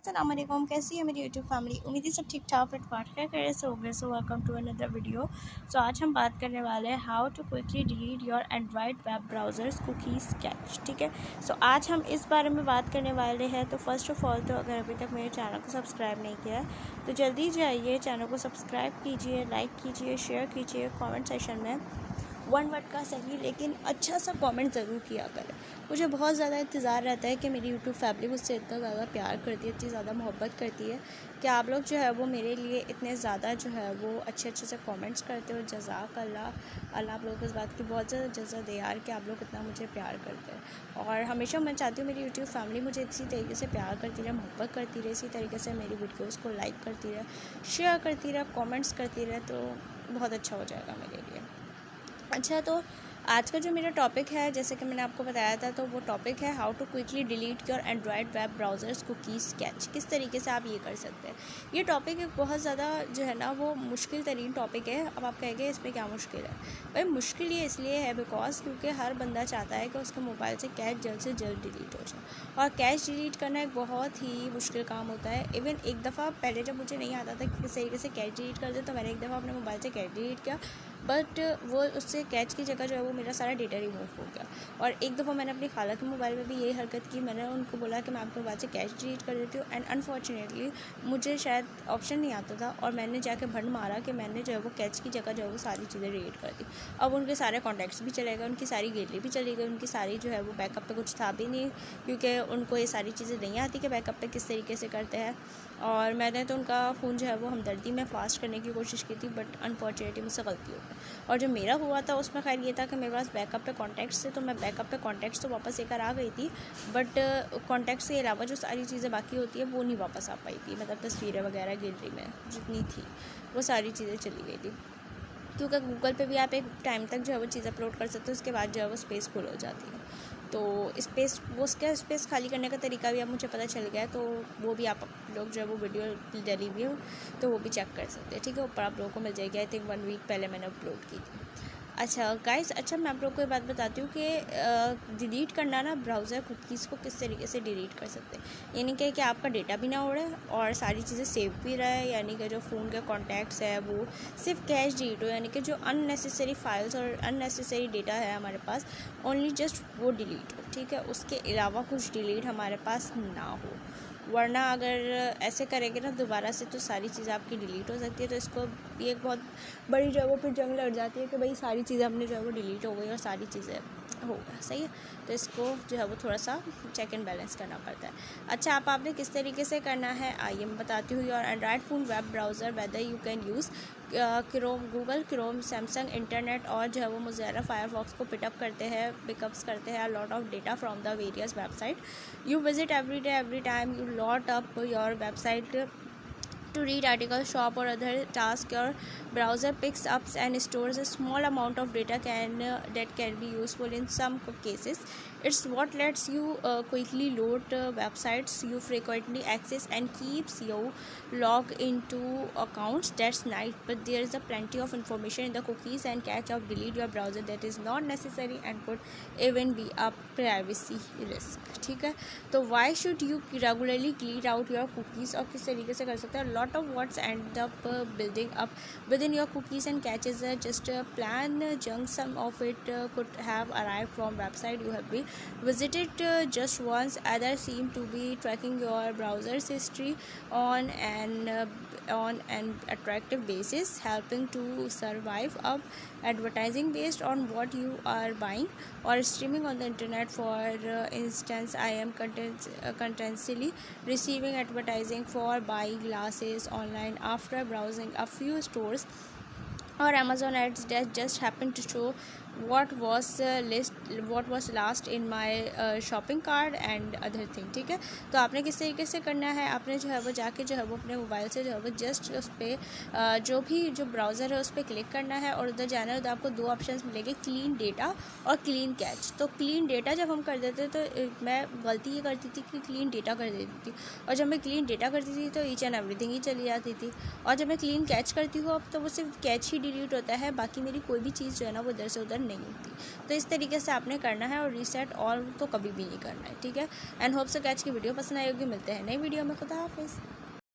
अस्सलाम वालेकुम, कैसी है मेरी यूट्यूब फैमिली। उम्मीद है सब ठीक ठाक फिटफाट खैर से हो गए। So welcome to another video. So आज हम बात करने वाले हैं how to quickly delete your Android web browsers cookies cache. ठीक है, सो आज हम इस बारे में बात करने वाले हैं। तो फर्स्ट ऑफ ऑल तो अगर अभी तक मेरे चैनल को सब्सक्राइब नहीं किया है तो जल्दी जाइए चैनल को सब्सक्राइब कीजिए, लाइक कीजिए, शेयर कीजिए। कॉमेंट सेक्शन में वन वर्ड का सही लेकिन अच्छा सा कमेंट ज़रूर किया करें। मुझे बहुत ज़्यादा इंतज़ार रहता है कि मेरी यूट्यूब फैमिली मुझसे इतना ज़्यादा प्यार करती है, इतनी ज़्यादा मोहब्बत करती है कि आप लोग जो है वो मेरे लिए इतने ज़्यादा जो है वो अच्छे अच्छे से कमेंट्स करते हो। जज़ाक अल्लाह। अल्लाह आप लोगों को इस बात की बहुत ज़्यादा जज़ा दे यार कि आप लोग इतना मुझे प्यार करते हैं। और हमेशा मैं चाहती हूँ मेरी यूट्यूब फैमिली मुझे इसी तरीके से प्यार करती रहे, मोहब्बत करती रहे, इसी तरीके से मेरी वीडियोज़ को लाइक करती रहे, शेयर करती रहे, कॉमेंट्स करती रहे, तो बहुत अच्छा हो जाएगा मेरे लिए। अच्छा, तो आज का जो मेरा टॉपिक है, जैसे कि मैंने आपको बताया था, तो वो टॉपिक है how to quickly delete your Android web browsers cookies cache. किस तरीके से आप ये कर सकते हैं। ये टॉपिक एक बहुत ज़्यादा जो है ना वो मुश्किल तरीन टॉपिक है। अब आप कहेंगे इसमें क्या मुश्किल है। भाई मुश्किल ये इसलिए है बिकॉज क्योंकि हर बंदा चाहता है कि उसके मोबाइल से कैच जल्द से जल्द डिलीट हो जाए, और कैच डिलीट करना एक बहुत ही मुश्किल काम होता है। इवन एक दफ़ा पहले जब मुझे नहीं आता था कि किस तरीके से कैच डिलीट कर दे, तो मैंने एक दफ़ा अपने मोबाइल से कैच डिलीट किया, बट वो उससे कैच की जगह जो है वो मेरा सारा डेटा रिमूव हो गया। और एक दफ़ा मैंने अपनी खाला के मोबाइल में भी यही हरकत की। मैंने उनको बोला कि मैं आपके मोबाइल से कैच डिलीट कर देती हूँ, एंड अनफॉर्चुनेटली मुझे शायद ऑप्शन नहीं आता था, और मैंने जाके भंड मारा कि मैंने जो है वो कैच की जगह जो है वो सारी चीज़ें डिलीट कर दी। अब उनके सारे कॉन्टैक्ट्स भी चले गए, उनकी सारी गैलरी भी चली गई, उनकी सारी जो है वो बैकअप पे कुछ था भी नहीं, क्योंकि उनको ये सारी चीज़ें नहीं आती कि बैकअप पे किस तरीके से करते हैं। और मैंने तो उनका फ़ोन जो है वो हमदर्दी में फ़ास्ट करने की कोशिश की थी, बट अनफॉर्चुनेटली मुझसे गलती हो गई। और जो मेरा हुआ था उसमें खैर ये था कि मेरे पास बैकअप पे कॉन्टैक्ट्स थे, तो मैं बैकअप पे कॉन्टैक्ट्स तो वापस लेकर आ गई थी, बट कॉन्टैक्ट्स के अलावा जो सारी चीज़ें बाकी होती है वो नहीं वापस आ पाई थी। मतलब तस्वीरें वगैरह गैलरी में जितनी थी वो सारी चीज़ें चली गई थी, क्योंकि गूगल पे भी आप एक टाइम तक जो है वो चीज़ अपलोड कर सकते हो, उसके बाद जो है वो स्पेस फुल हो जाती है। तो स्पेस वो उसका स्पेस खाली करने का तरीका भी अब मुझे पता चल गया है, तो वो भी आप लोग जो है वो वीडियो डली हुई हो तो वो भी चेक कर सकते हैं। ठीक है, ऊपर आप लोगों को मिल जाएगी। आई थिंक 1 वीक पहले मैंने अपलोड की थी। अच्छा गाइस, अच्छा मैं आप लोगों को ये बात बताती हूँ कि डिलीट करना ना ब्राउज़र कुकीज़ को किस तरीके से डिलीट कर सकते हैं। यानी कि आपका डेटा भी ना उड़े और सारी चीज़ें सेव भी रहे, यानी कि जो फ़ोन के कॉन्टैक्ट्स है वो सिर्फ कैश डिलीट हो, यानी कि जो अननेसेसरी फाइल्स और अननेसेसरी डेटा है हमारे पास ओनली जस्ट वो डिलीट हो। ठीक है, उसके अलावा कुछ डिलीट हमारे पास ना हो, वरना अगर ऐसे करेंगे ना दोबारा से तो सारी चीज़ें आपकी डिलीट हो सकती है। तो इसको ये एक बहुत बड़ी जगह पर जंग लड़ जाती है कि भाई सारी चीज़ें अपनी जो है वो डिलीट हो गई और सारी चीज़ें हो गया। सही है, तो इसको जो है वो थोड़ा सा चेक एंड बैलेंस करना पड़ता है। अच्छा, आपने किस तरीके से करना है आइए मैं बताती हूँ। Your Android phone web browser whether you can use Chrome, Google Chrome, Samsung internet और जो है वो मोज़िला फायरफॉक्स को पिकअप्स करते हैं lot of data from the various website you visit every day. Every time you load up your website to read articles, shop or other tasks, your browser picks up and stores a small amount of data that can be useful in some cases. It's what lets you quickly load websites you frequently access and keeps you logged into accounts. That's nice, but there is a plenty of information in the cookies and catch of delete your browser that is not necessary and could even be a privacy risk. ठीक है, तो why should you regularly clear out your cookies और किस तरीके से कर सकते हैं। lot of what's end up building up within your cookies and catches just plan junk. Some of it could have arrived from website you have been visited just once. Others seem to be tracking your browser's history on an attractive basis, helping to survive up advertising based on what you are buying or streaming on the internet. For instance, I am continuously receiving advertising for buying glasses online after browsing a few stores or Amazon ads that just happened to show what was last in my shopping cart and other thing. ठीक है, तो आपने किस तरीके से करना है, आपने जो है वो जाके जो है वो अपने मोबाइल से जो है वो जस्ट उस पर जो ब्राउज़र है उस पर क्लिक करना है और उधर जाना है। उधर आपको दो ऑप्शंस मिलेंगे, क्लीन डेटा और क्लीन कैच। तो क्लीन डेटा जब हम कर देते तो मैं गलती ये करती थी कि क्लीन डेटा कर देती थी, और जब मैं क्लीन डेटा करती थी तो ईच एंड एवरीथिंग ही चली जाती थी। और जब मैं क्लीन कैच करती हूँ अब तो वो सिर्फ कैच ही डिलीट होता है, बाकी मेरी कोई भी चीज़ जो है ना वो इधर से उधर नहीं होती। तो इस तरीके से आपने करना है, और रीसेट ऑल तो कभी भी नहीं करना है, ठीक है। एंड होप सो कैच की वीडियो पसंद आई होगी। मिलते हैं नई वीडियो में। खुदा हाफिज़।